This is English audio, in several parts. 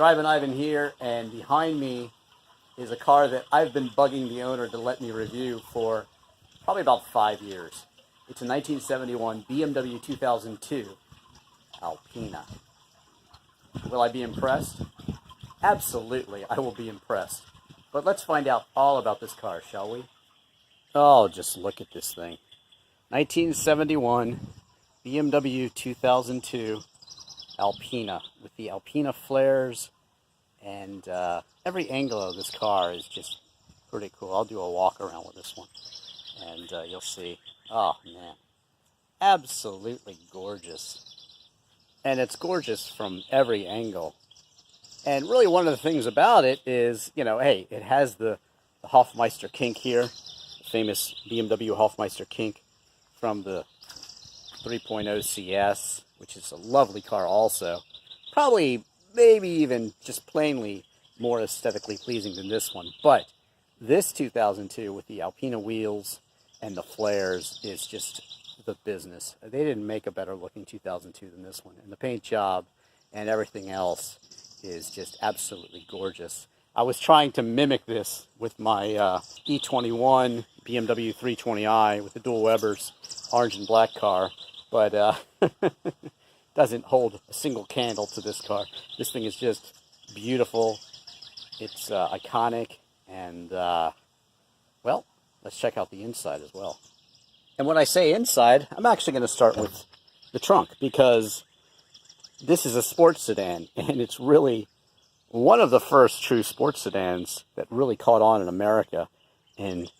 Drivin Ivan here, and behind me is a car that I've been bugging the owner to let me review for probably about 5 years. It's a 1971 BMW 2002 Alpina. Will I be impressed? Absolutely, I will be impressed. But let's find out all about this car, shall we? Oh, just look at this thing. 1971 BMW 2002 Alpina with the Alpina flares, and every angle of this car is just pretty cool. I'll do a walk around with this one, and you'll see. Oh man, absolutely gorgeous. And it's gorgeous from every angle. And really one of the things about it is, you know, hey, it has the Hofmeister kink here, the famous BMW Hofmeister kink from the 3.0 CS, which is a lovely car also. Probably, maybe even just plainly more aesthetically pleasing than this one. But this 2002 with the Alpina wheels and the flares is just the business. They didn't make a better looking 2002 than this one. And the paint job and everything else is just absolutely gorgeous. I was trying to mimic this with my E21 BMW 320i with the dual Webers, orange and black car, but doesn't hold a single candle to this car. This thing is just beautiful. It's iconic, and well, let's check out the inside as well. And when I say inside, I'm actually going to start with the trunk, because this is a sports sedan, and it's really one of the first true sports sedans that really caught on in America and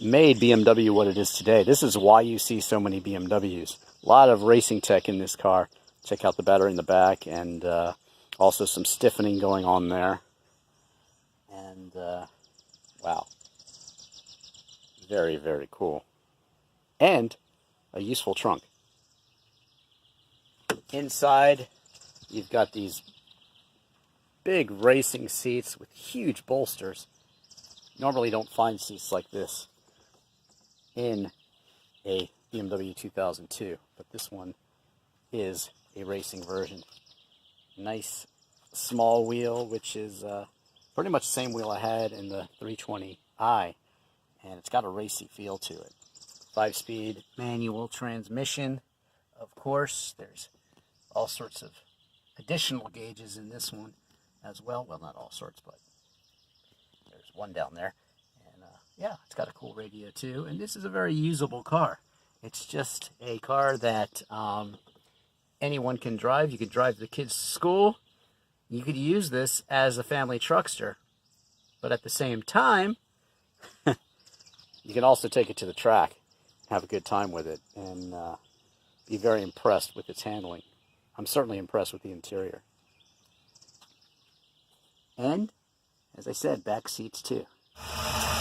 made BMW what it is today. This is why you see so many BMWs. A lot of racing tech in this car. Check out the battery in the back, and also some stiffening going on there. And wow, very, very cool. And a useful trunk. Inside, you've got these big racing seats with huge bolsters. Normally don't find seats like this in a BMW 2002, but this one is a racing version. Nice small wheel, which is pretty much the same wheel I had in the 320i, and it's got a racy feel to it. 5-speed manual transmission, of course. There's all sorts of additional gauges in this one as well. Well, not all sorts, but there's one down there. And yeah, it's got a cool radio too. And this is a very usable car. It's just a car that anyone can drive. You could drive the kids to school. You could use this as a family truckster. But at the same time, you can also take it to the track, have a good time with it, and be very impressed with its handling. I'm certainly impressed with the interior. And, as I said, back seats too.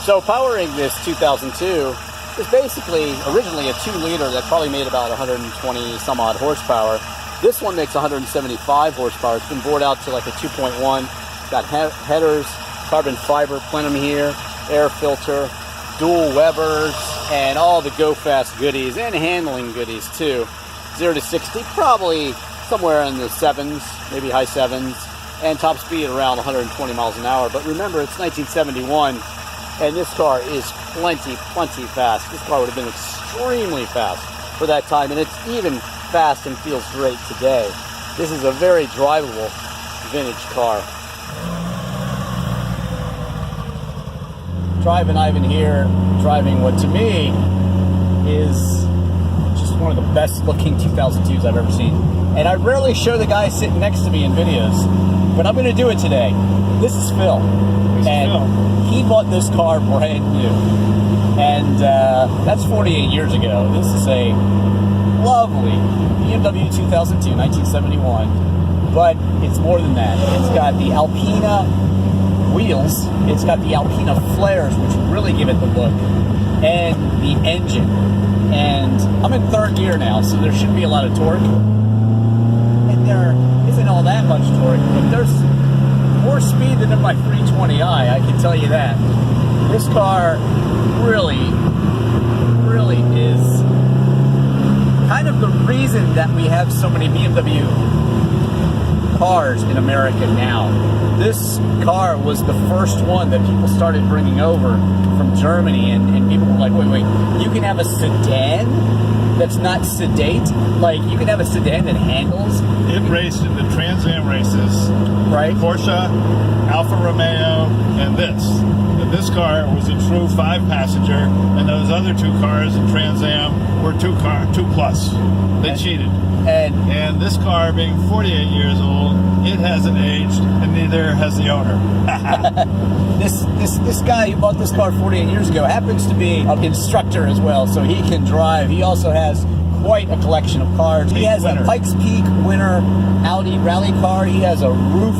So powering this 2002 is basically originally a 2-liter that probably made about 120 some odd horsepower. This one makes 175 horsepower. It's been bored out to like a 2.1. Got headers, carbon fiber plenum here, air filter, dual Webers, and all the go fast goodies and handling goodies too. 0 to 60 probably somewhere in the 7s, maybe high 7s, and top speed around 120 miles an hour. But remember, it's 1971, and this car is plenty fast. This car would have been extremely fast for that time, and it's even fast and feels great today. This is a very drivable vintage car. Drivin Ivan here, driving what to me is just one of the best looking 2002s I've ever seen. And I rarely show the guy sitting next to me in videos, but I'm going to do it today. This is Phil. He bought this car brand new. And that's 48 years ago. This is a lovely BMW 2002, 1971. But it's more than that. It's got the Alpina wheels, it's got the Alpina flares, which really give it the look, and the engine. And I'm in 3rd gear now, so there should be a lot of torque, and there isn't all that much torque, but there's more speed than in my 320i, I can tell you that. This car really is kind of the reason that we have so many BMW cars in America now. This car was the first one that people started bringing over from Germany, and people were like, wait, you can have a sedan that's not sedate? Like, you can have a sedan that handles? It raced in the Trans Am races. Right. Porsche, Alfa Romeo, and this. And this car was a true 5-passenger, and those other 2 cars in Trans Am were 2 plus. They cheated. And this car, being 48 years old, it hasn't aged, and neither has the owner. This guy who bought this car 48 years ago happens to be an instructor as well, so he can drive. He also has quite a collection of cars. He has a Pikes Peak winner Audi rally car. He has a Roof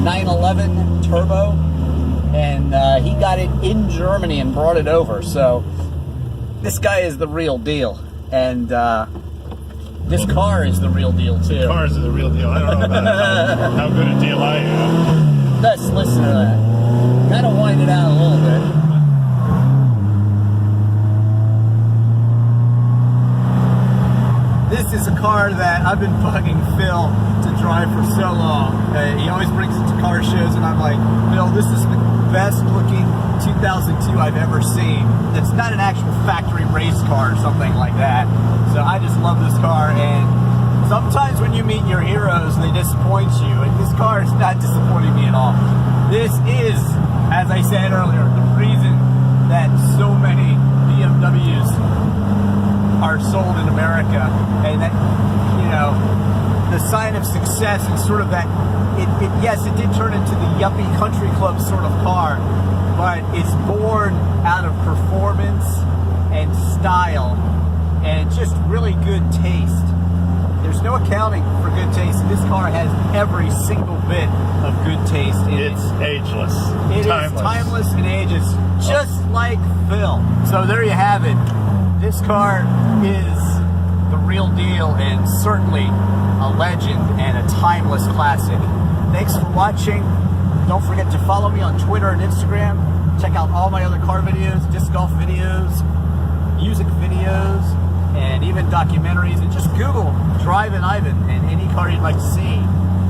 911 Turbo, and he got it in Germany and brought it over. So this guy is the real deal, and this car is the real deal too. The cars are the real deal. I don't know about how good a deal I am. Let's listen to that. Kind of wind it out a little bit. This is a car that I've been bugging Phil to drive for so long. He always brings it to car shows, and I'm like, Phil, this is the best looking 2002 I've ever seen. It's not an actual factory race car or something like that. So I just love this car, and sometimes when you meet your heroes, they disappoint you, and this car is not disappointing me at all. This is, as I said earlier, the reason that so many BMWs are sold in America, and that, you know, the sign of success and sort of that, yes, it did turn into the yuppie country club sort of car, but it's born out of performance and style and just really good taste. There's no accounting for good taste, and this car has every single bit of good taste in it. It's ageless. It is timeless and ages, just like Phil. So there you have it. This car is the real deal, and certainly a legend and a timeless classic. Thanks for watching. Don't forget to follow me on Twitter and Instagram. Check out all my other car videos, disc golf videos, music videos, and even documentaries. And just Google Drivin Ivan and any car you'd like to see,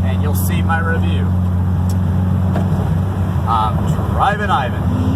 and you'll see my review. Drivin Ivan.